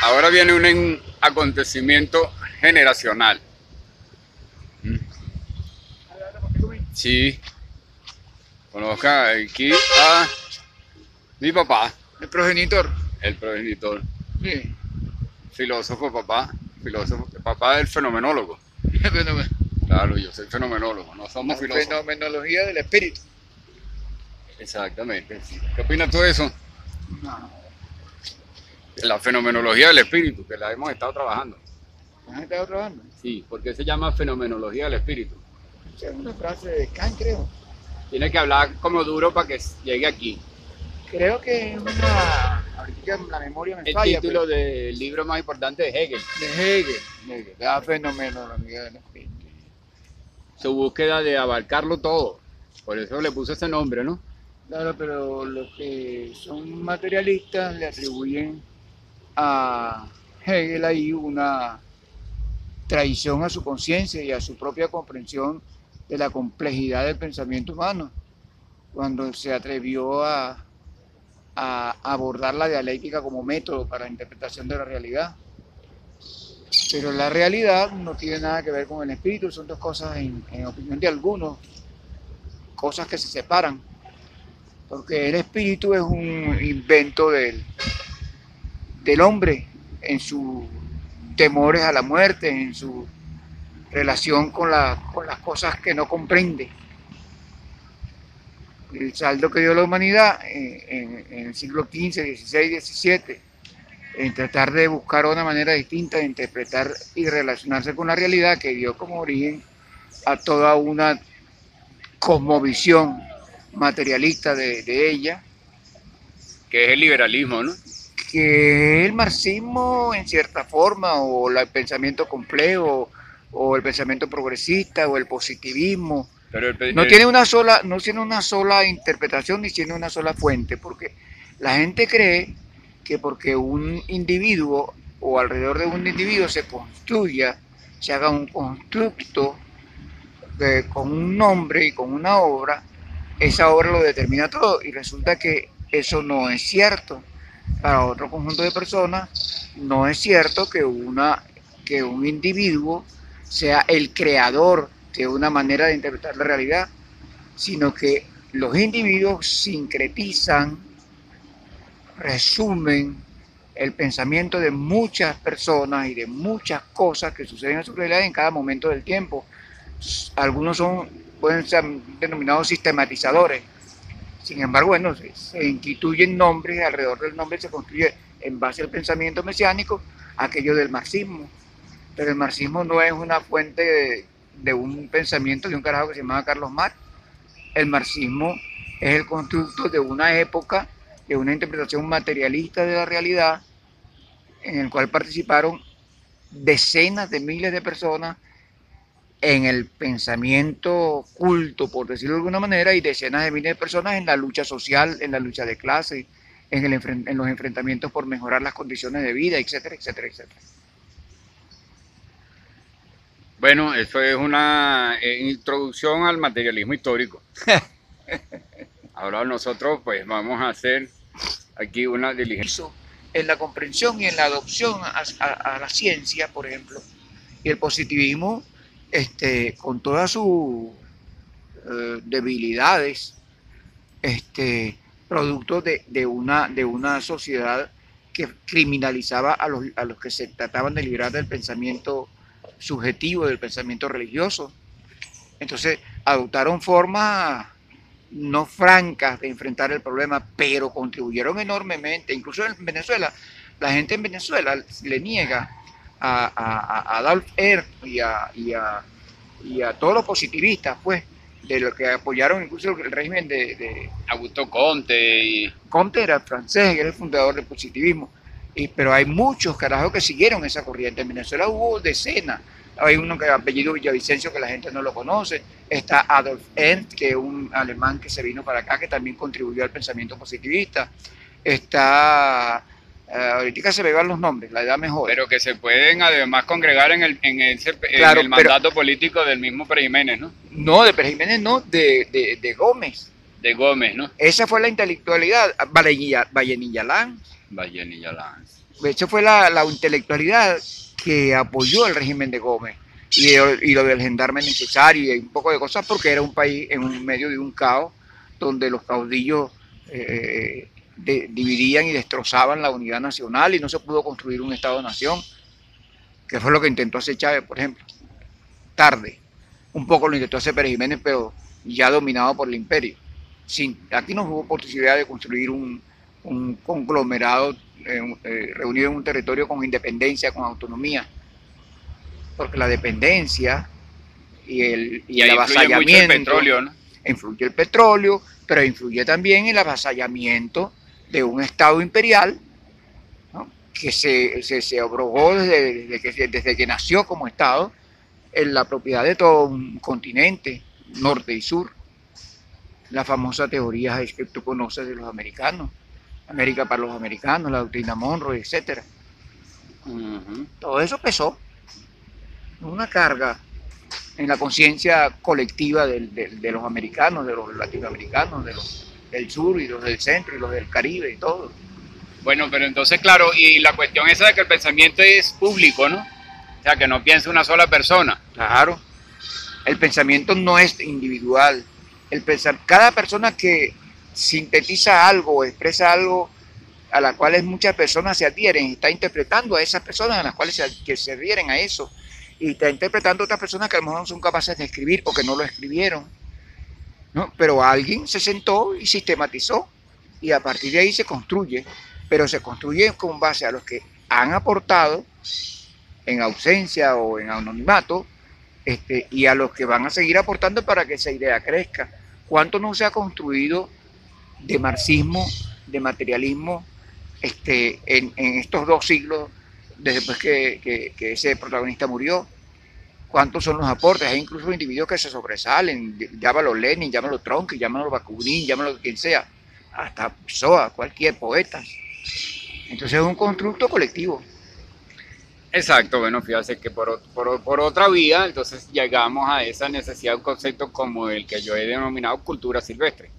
Ahora viene un acontecimiento generacional. Sí, conozca aquí a mi papá, El progenitor. el progenitor, Sí. filósofo papá, filósofo, papá del fenomenólogo. Claro, yo soy fenomenólogo, no somos La filósofos. fenomenología del espíritu. Exactamente. ¿Qué opinas tú de eso? No, La fenomenología del espíritu, que la hemos estado trabajando. ¿has estado trabajando? Sí, ¿por qué se llama fenomenología del espíritu? Esa es una frase de Kant, creo. Tiene que hablar como duro para que llegue aquí. Creo que es una. Ahorita la memoria me El falla, título pero. del libro más importante de Hegel. De Hegel. La fenomenología del espíritu. Su búsqueda de abarcarlo todo. Por eso le puso ese nombre, ¿no? Claro, pero los que son materialistas le atribuyen a Hegel ahí una traición a su conciencia y a su propia comprensión de la complejidad del pensamiento humano, cuando se atrevió a abordar la dialéctica como método para la interpretación de la realidad. Pero la realidad no tiene nada que ver con el espíritu, son dos cosas, en opinión de algunos, cosas que se separan, porque el espíritu es un invento del hombre en sus temores a la muerte, en su relación con las cosas que no comprende. El saldo que dio la humanidad en el siglo XV, XVI, XVII, en tratar de buscar una manera distinta de interpretar y relacionarse con la realidad, que dio como origen a toda una cosmovisión materialista de ella, Que es el liberalismo, ¿no? que es el marxismo en cierta forma, o el pensamiento complejo, o el pensamiento progresista, o el positivismo. Pero No tiene una sola interpretación ni tiene una sola fuente, porque la gente cree que porque un individuo o alrededor de un individuo se construya, se haga un constructo con un nombre y con una obra, esa obra lo determina todo y resulta que eso no es cierto. Para otro conjunto de personas no es cierto que un individuo sea el creador de una manera de interpretar la realidad, sino que los individuos sincretizan, resumen el pensamiento de muchas personas y de muchas cosas que suceden en su realidad en cada momento del tiempo. Algunos pueden ser denominados sistematizadores. Sin embargo, bueno, se instituyen nombres, alrededor del nombre se construye en base al pensamiento mesiánico aquello del marxismo. Pero el marxismo no es una fuente de un pensamiento de un carajo que se llamaba Carlos Marx. El marxismo es el constructo de una época, de una interpretación materialista de la realidad, en el cual participaron decenas de miles de personas en el pensamiento culto, por decirlo de alguna manera, y decenas de miles de personas en la lucha social, en la lucha de clase, en los enfrentamientos por mejorar las condiciones de vida, etcétera, etcétera, etcétera. bueno, eso es una introducción al materialismo histórico. Ahora nosotros pues vamos a hacer aquí una diligencia. En la comprensión y en la adopción a la ciencia, por ejemplo, y el positivismo, con todas sus debilidades, producto de una sociedad que criminalizaba a los que se trataban de liberar del pensamiento subjetivo, del pensamiento religioso. Entonces adoptaron formas no francas de enfrentar el problema, pero contribuyeron enormemente. Incluso en Venezuela, la gente en Venezuela le niega a Adolf Erck y a todos los positivistas, pues, de lo que apoyaron incluso el régimen Augusto Conte y Comte era francés, era el fundador del positivismo, pero hay muchos carajos que siguieron esa corriente. En Venezuela hubo decenas. Hay uno que apellido Villavicencio que la gente no lo conoce. Está Adolf Ernst, que es un alemán que se vino para acá, que también contribuyó al pensamiento positivista. Está, ahorita se me van los nombres, la edad me jode. pero que se pueden además congregar en Claro, el pero mandato político del mismo Pérez Jiménez, ¿no? no, de Pérez Jiménez no, de Gómez. De Gómez, ¿no? Esa fue la intelectualidad. Vallenilla Lán, Vallenilla Lanz. Esa fue la intelectualidad que apoyó el régimen de Gómez y lo del gendarme necesario y un poco de cosas porque era un país en un medio de un caos donde los caudillos dividían y destrozaban la unidad nacional y no se pudo construir un Estado-nación, que fue lo que intentó hacer Chávez, por ejemplo. Tarde. Un poco lo intentó hacer Pérez Jiménez, pero ya dominado por el imperio. Aquí no hubo posibilidad de construir un conglomerado reunido en un territorio con independencia, con autonomía, porque la dependencia y el avasallamiento, el petróleo, ¿no? Influye el petróleo, pero influye también el avasallamiento de un Estado imperial, ¿no? Que se abrogó desde que nació como Estado en la propiedad de todo un continente, norte y sur. La famosa teoría que tú conoces de los americanos, América para los americanos, la doctrina Monroe, etc. Todo eso pesó, una carga en la conciencia colectiva de los americanos, de los latinoamericanos, de los del sur y los del centro y los del Caribe y todo. Bueno, pero entonces, claro, y la cuestión esa de que el pensamiento es público, ¿no? O sea, que no piense una sola persona. Claro, el pensamiento no es individual. Cada persona que sintetiza algo o expresa algo a la cual muchas personas se adhieren, está interpretando a esas personas a las cuales se adhieren a eso, y está interpretando a otras personas que a lo mejor no son capaces de escribir o que no lo escribieron, ¿no? Pero alguien se sentó y sistematizó, y a partir de ahí se construye, pero se construye con base a los que han aportado en ausencia o en anonimato, y a los que van a seguir aportando para que esa idea crezca. ¿Cuánto no se ha construido de marxismo, de materialismo, en estos 2 siglos desde que ese protagonista murió? ¿Cuántos son los aportes? Hay incluso individuos que se sobresalen, llámalo Lenin, llámalo Trotsky, llámalo Bakunin, llámalo quien sea, hasta Pessoa, cualquier poeta. Entonces es un constructo colectivo. Exacto, bueno, fíjate que por otra vía, entonces llegamos a esa necesidad de un concepto como el que yo he denominado cultura silvestre,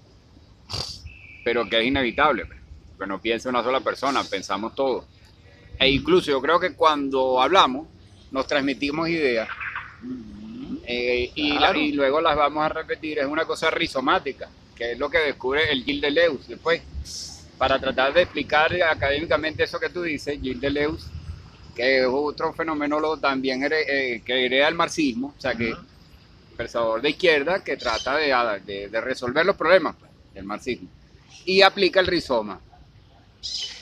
pero que es inevitable, porque no piensa una sola persona, pensamos todos. E incluso yo creo que cuando hablamos, nos transmitimos ideas, Claro. y luego las vamos a repetir. Es una cosa rizomática, que es lo que descubre el Gilles Deleuze después. Para tratar de explicar académicamente eso que tú dices, Gilles Deleuze, que es otro fenómeno también que hereda el marxismo, o sea, que pensador de izquierda que trata de resolver los problemas, pues, del marxismo, y aplica el rizoma.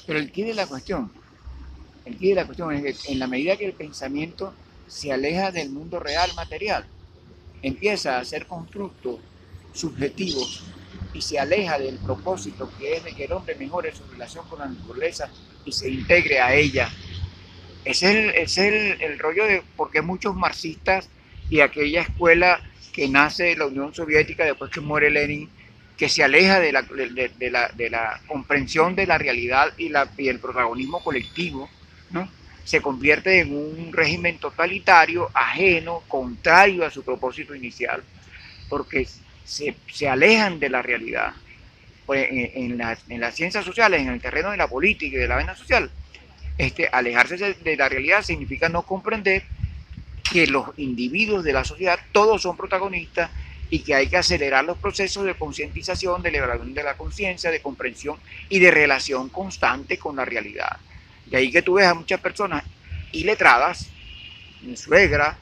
Pero el quid de la cuestión es que en la medida que el pensamiento se aleja del mundo real material, empieza a ser constructos subjetivos y se aleja del propósito que es de que el hombre mejore su relación con la naturaleza y se integre a ella. Ese es el rollo de porque muchos marxistas y aquella escuela que nace de la Unión Soviética después que muere Lenin, que se aleja de la comprensión de la realidad y el protagonismo colectivo, ¿no? Se convierte en un régimen totalitario, ajeno, contrario a su propósito inicial, porque se alejan de la realidad. Pues en las ciencias sociales, en el terreno de la política y de la vaina social, alejarse de la realidad significa no comprender que los individuos de la sociedad todos son protagonistas y que hay que acelerar los procesos de concientización, de elevación de la conciencia, de comprensión y de relación constante con la realidad. De ahí que tú ves a muchas personas iletradas, mi suegra,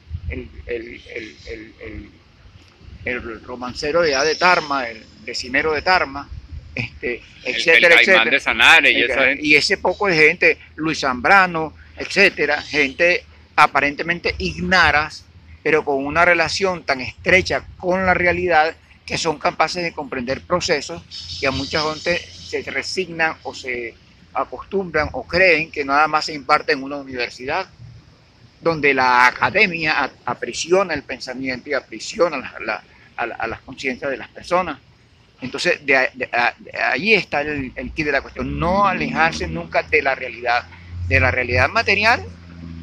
el romancero de Tarma, el decimero de Tarma, etcétera, el Caimán etcétera. de Sanare y esa gente. Y ese poco de gente, Luis Zambrano, etcétera, gente aparentemente ignaras, pero con una relación tan estrecha con la realidad que son capaces de comprender procesos que a mucha gente se resignan o se acostumbran o creen que nada más se imparte en una universidad, donde la academia aprisiona el pensamiento y aprisiona a las conciencias de las personas. Entonces, ahí está el quid de la cuestión, no alejarse nunca de la realidad material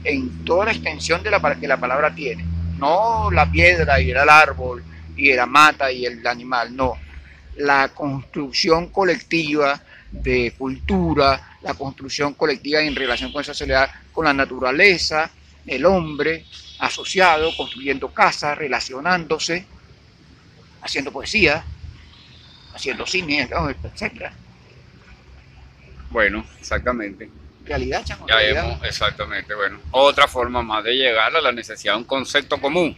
en toda la extensión que la palabra tiene. No la piedra y el árbol y la mata y el animal, no. La construcción colectiva, de cultura, la construcción colectiva en relación con esa sociedad, con la naturaleza, el hombre asociado, construyendo casas, relacionándose, haciendo poesía, haciendo cine, etcétera. Bueno, exactamente. Realidad, chamo, Ya realidad. vemos, exactamente, bueno. Otra forma más de llegar a la necesidad de un concepto común.